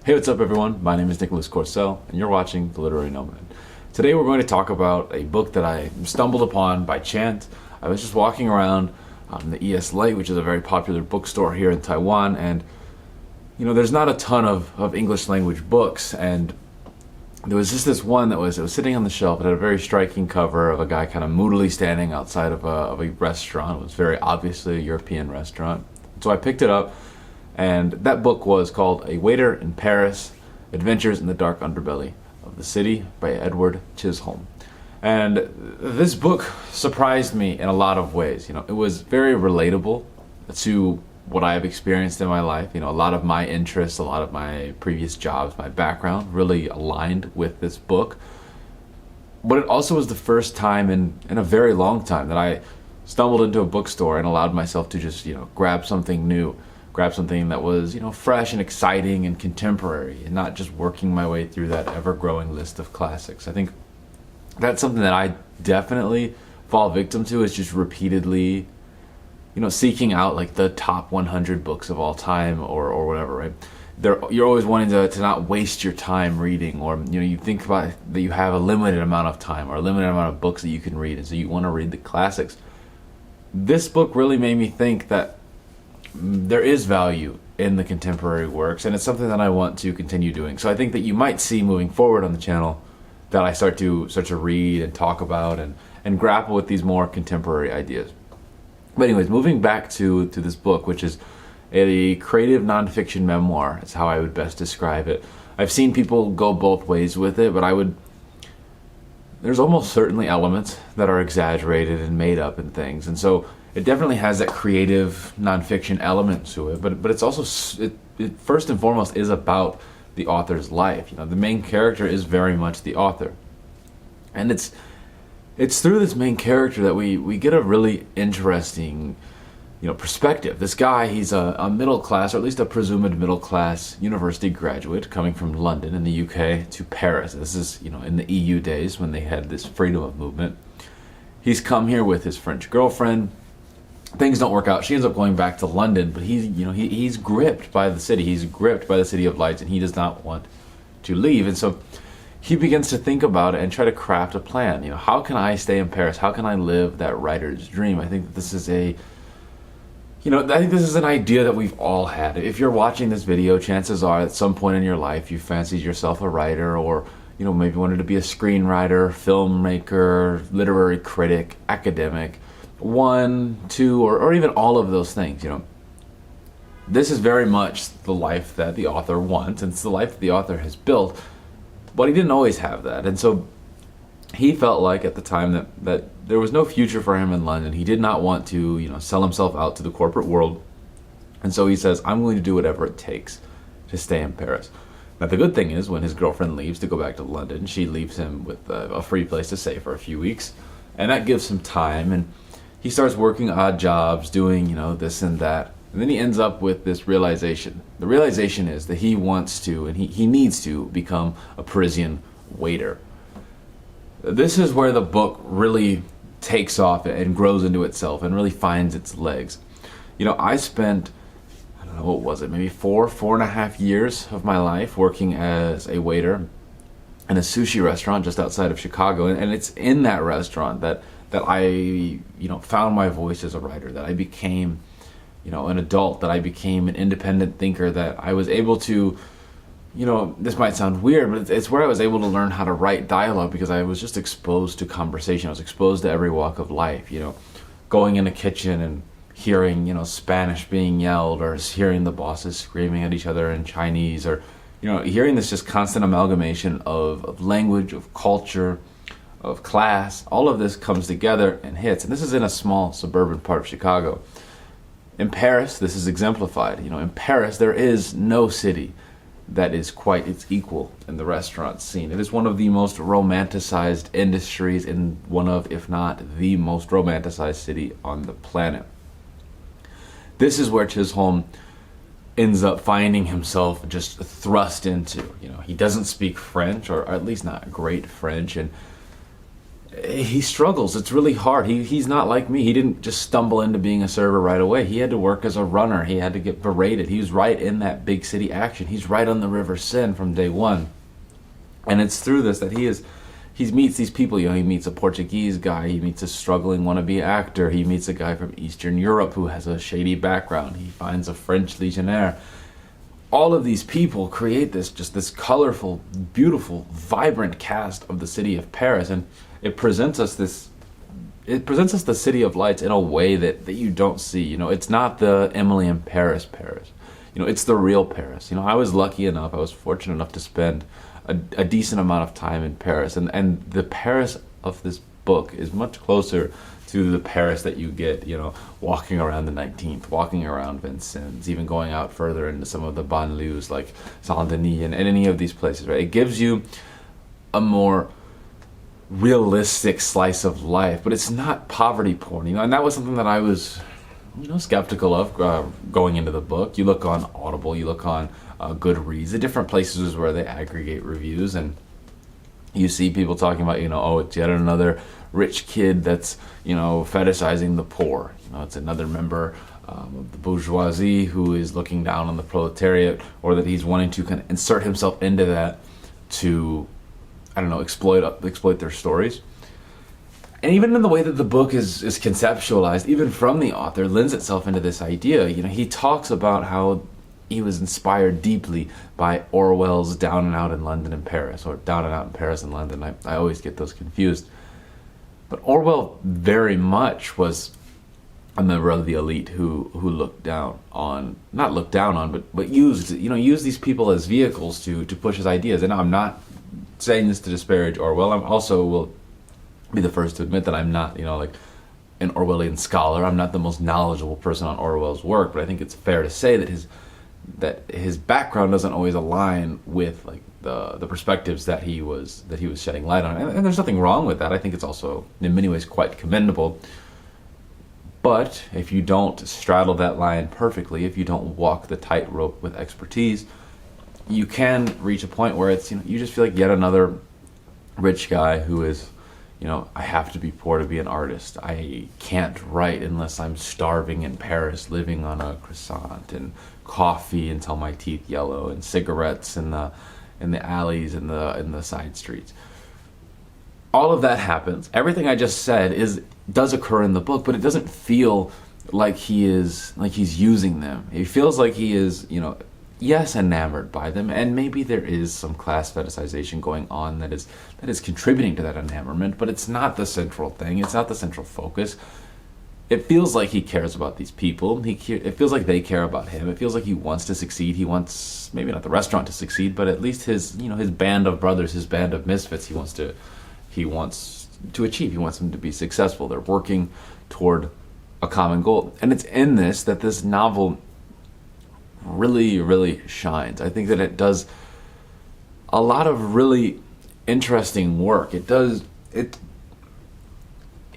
Hey, what's up everyone? My name is Nicholas Corcel, and you're watching The Literary Nomad. Today we're going to talk about a book that I stumbled upon by chance. I was just walking around the ES Late, which is a very popular bookstore here in Taiwan, and there's not a ton of English language books, and there was just this one that was sitting on the shelf. It had a very striking cover of a guy kind of moodily standing outside of a restaurant. It was very obviously a European restaurant. So I picked it up, and that book was called A Waiter in Paris, Adventures in the Dark Underbelly of the City by Edward Chisholm. And this book surprised me in a lot of ways. It was very relatable to what I have experienced in my life. A lot of my interests, a lot of my previous jobs, my background really aligned with this book. But it also was the first time in a very long time that I stumbled into a bookstore and allowed myself to just, grab something new, grab something that was, fresh and exciting and contemporary, and not just working my way through that ever-growing list of classics. I think that's something that I definitely fall victim to, is just repeatedly, seeking out like the top 100 books of all time or whatever, right? You're always wanting to not waste your time reading, or you think about that you have a limited amount of time or a limited amount of books that you can read, and so you want to read the classics. This book really made me think that there is value in the contemporary works, and it's something that I want to continue doing. So I think that you might see moving forward on the channel that I start to read and talk about and grapple with these more contemporary ideas. But anyways, moving back to this book, which is a creative nonfiction memoir, is how I would best describe it. I've seen people go both ways with it, but there's almost certainly elements that are exaggerated and made up and things, and so it definitely has that creative nonfiction element to it, but it's also, it first and foremost is about the author's life. The main character is very much the author, and it's through this main character that we get a really interesting perspective. This guy, he's a middle class, or at least a presumed middle class university graduate coming from London in the UK to Paris. This is in the EU days when they had this freedom of movement. He's come here with his French girlfriend. Things don't work out. She ends up going back to London, but he's gripped by the city. He's gripped by the City of Lights, and he does not want to leave. And so he begins to think about it and try to craft a plan. How can I stay in Paris? How can I live that writer's dream? I think that this is I think this is an idea that we've all had. If you're watching this video, chances are at some point in your life you fancied yourself a writer, or maybe wanted to be a screenwriter, filmmaker, literary critic, academic, one, two, or even all of those things. This is very much the life that the author wants, and it's the life that the author has built, but he didn't always have that. And so he felt like at the time that there was no future for him in London. He did not want to sell himself out to the corporate world, and so he says, I'm going to do whatever it takes to stay in Paris. Now the good thing is, when his girlfriend leaves to go back to London, she leaves him with a free place to stay for a few weeks, and that gives him time, and he starts working odd jobs, doing this and that, and then he ends up with this realization. The realization is that he wants to, and he needs to, become a Parisian waiter. This is where the book really takes off and grows into itself and really finds its legs. I spent, I don't know, what was it, maybe 4.5 years of my life working as a waiter in a sushi restaurant just outside of Chicago, and it's in that restaurant that I found my voice as a writer, that I became an adult, that I became an independent thinker, that I was able to, this might sound weird, but it's where I was able to learn how to write dialogue, because I was just exposed to conversation. I was exposed to every walk of life, going in a kitchen and hearing Spanish being yelled, or hearing the bosses screaming at each other in Chinese, or hearing this just constant amalgamation of language, of culture, of class. All of this comes together and hits, and this is in a small suburban part of Chicago. In Paris, this is exemplified. In Paris, there is no city that is quite its equal in the restaurant scene. It is one of the most romanticized industries in one of, if not the most romanticized city on the planet. This is where Chisholm ends up finding himself just thrust into. He doesn't speak French, or at least not great French, and he struggles. It's really hard. He's not like me. He didn't just stumble into being a server right away. He had to work as a runner. He had to get berated. He was right in that big city action. He's right on the River Seine from day one. And it's through this that he meets these people. He meets a Portuguese guy. He meets a struggling wannabe actor. He meets a guy from Eastern Europe who has a shady background. He finds a French legionnaire. All of these people create this colorful, beautiful, vibrant cast of the city of Paris, and it presents us the city of lights in a way that you don't see. It's not the Emily in Paris. It's the real Paris. I was fortunate enough to spend a decent amount of time in Paris, and the Paris of this book is much closer to the Paris that you get, walking around the 19th, walking around Vincennes, even going out further into some of the banlieues like Saint-Denis and any of these places, right? It gives you a more realistic slice of life, but it's not poverty porn, and that was something that I was, skeptical of going into the book. You look on Audible, you look on Goodreads, the different places where they aggregate reviews, and you see people talking about, it's yet another rich kid that's, fetishizing the poor. It's another member of the bourgeoisie who is looking down on the proletariat, or that he's wanting to kind of insert himself into that to, exploit their stories. And even in the way that the book is conceptualized, even from the author, lends itself into this idea. He talks about how he was inspired deeply by Orwell's Down and Out in London and Paris, or Down and Out in Paris and London. I always get those confused. But Orwell very much was a member of the elite who looked down on, not looked down on, but used these people as vehicles to push his ideas. And I'm not saying this to disparage Orwell. I'm also will be the first to admit that I'm not, like an Orwellian scholar. I'm not the most knowledgeable person on Orwell's work, but I think it's fair to say that his background doesn't always align with like the perspectives that he was shedding light on, and there's nothing wrong with that. I think it's also in many ways quite commendable. But if you don't straddle that line perfectly, if you don't walk the tightrope with expertise, you can reach a point where it's you just feel like yet another rich guy who is, I have to be poor to be an artist. I can't write unless I'm starving in Paris, living on a croissant and coffee until my teeth yellow, and cigarettes in the alleys and in the side streets. All of that happens. Everything I just said does occur in the book, but it doesn't feel like he's using them. It feels like he is, yes, enamored by them, and maybe there is some class fetishization going on that is contributing to that enamorment, but it's not the central thing. It's not the central focus. It feels like he cares about these people. It feels like they care about him. It feels like he wants to succeed. He wants, maybe not the restaurant to succeed, but at least his band of brothers, his band of misfits, he wants to achieve. He wants them to be successful. They're working toward a common goal. And it's in this novel really, really shines. I think that it does a lot of really interesting work. It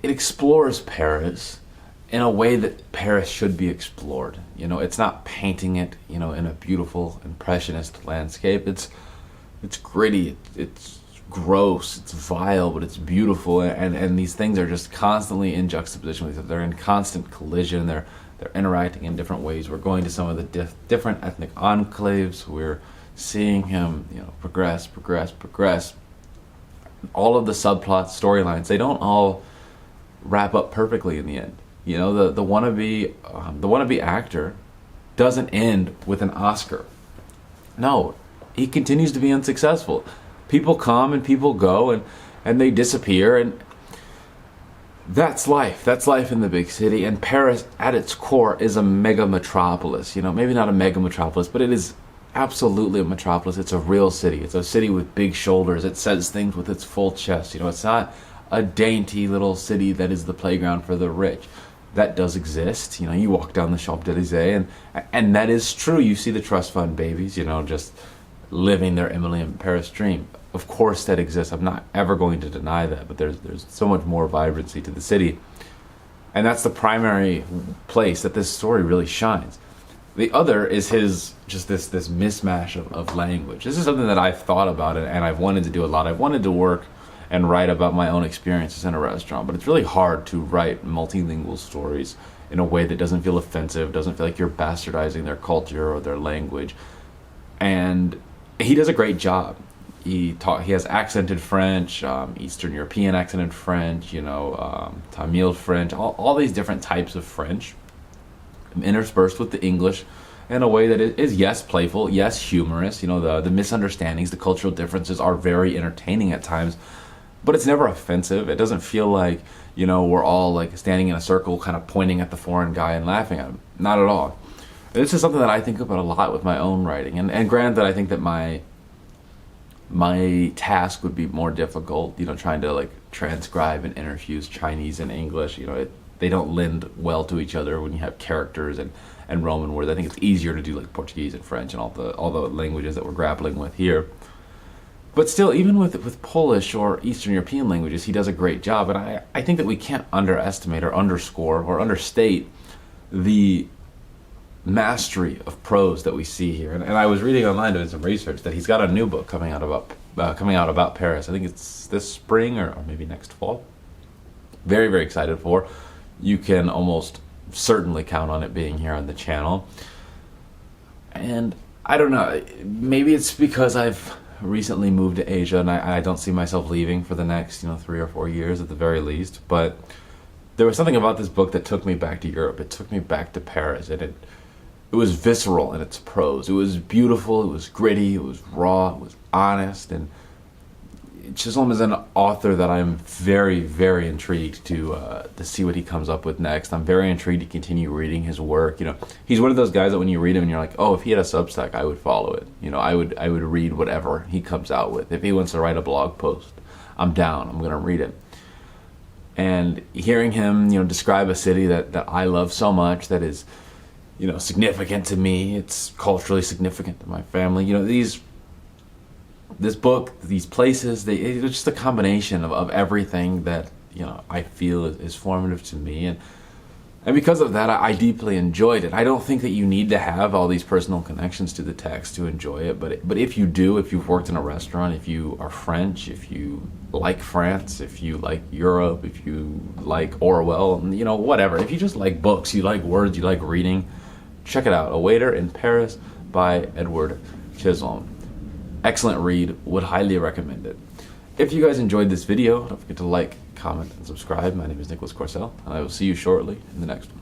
explores Paris in a way that Paris should be explored. It's not painting it, in a beautiful impressionist landscape. It's gritty, it's gross, it's vile, but it's beautiful, and these things are just constantly in juxtaposition with each other. They're in constant collision. They're interacting in different ways. We're going to some of the different ethnic enclaves. We're seeing him, progress. All of the subplots, storylines, they don't all wrap up perfectly in the end. The wannabe actor doesn't end with an Oscar. No, he continues to be unsuccessful. People come and people go, and they disappear, and that's life. That's life in the big city. And Paris, at its core, is a mega metropolis. Maybe not a mega metropolis, but it is absolutely a metropolis. It's a real city. It's a city with big shoulders. It says things with its full chest. It's not a dainty little city that is the playground for the rich. That does exist. You walk down the Champs-Élysées, and that is true. You see the trust fund babies, just living their Emily in Paris dream. Of course that exists. I'm not ever going to deny that, but there's so much more vibrancy to the city. And that's the primary place that this story really shines. The other is this mishmash of language. This is something that I've thought about and I've wanted to do a lot. I've wanted to work and write about my own experiences in a restaurant. But it's really hard to write multilingual stories in a way that doesn't feel offensive, doesn't feel like you're bastardizing their culture or their language. And he does a great job. He has accented French, Eastern European accented French, Tamil French, all these different types of French, interspersed with the English in a way that is, yes, playful, yes, humorous. The misunderstandings, the cultural differences are very entertaining at times, but it's never offensive. It doesn't feel like, we're all like standing in a circle kind of pointing at the foreign guy and laughing at him. Not at all. This is something that I think about a lot with my own writing. And granted, I think that my task would be more difficult, trying to like transcribe and interfuse Chinese and English. They don't lend well to each other when you have characters and Roman words. I think it's easier to do like Portuguese and French and all the languages that we're grappling with here. But still, even with Polish or Eastern European languages, he does a great job. And I think that we can't underestimate or underscore or understate the mastery of prose that we see here. And I was reading online, doing some research, that he's got a new book coming out about Paris. I think it's this spring or maybe next fall. Very, very excited for. You can almost certainly count on it being here on the channel. And I don't know, maybe it's because I've recently moved to Asia and I don't see myself leaving for the next 3 or 4 years at the very least. But there was something about this book that took me back to Europe. It took me back to Paris, and it was visceral in its prose. It was beautiful, it was gritty, it was raw, it was honest. And Chisholm is an author that I'm very, very intrigued to see what he comes up with next. I'm very intrigued to continue reading his work. He's one of those guys that when you read him and you're like, oh, if he had a Substack, I would follow it. I would read whatever he comes out with. If he wants to write a blog post, I'm down. I'm going to read it. And hearing him, describe a city that I love so much, that is, significant to me. It's culturally significant to my family. This book, these places, it's just a combination of everything that I feel is formative to me, and because of that, I deeply enjoyed it. I don't think that you need to have all these personal connections to the text to enjoy it, but if you do, if you've worked in a restaurant, if you are French, if you like France, if you like Europe, if you like Orwell, whatever. If you just like books, you like words, you like reading, check it out. A Waiter in Paris by Edward Chisholm. Excellent read, would highly recommend it. If you guys enjoyed this video, don't forget to like, comment, and subscribe. My name is Nicholas Corcel, and I will see you shortly in the next one.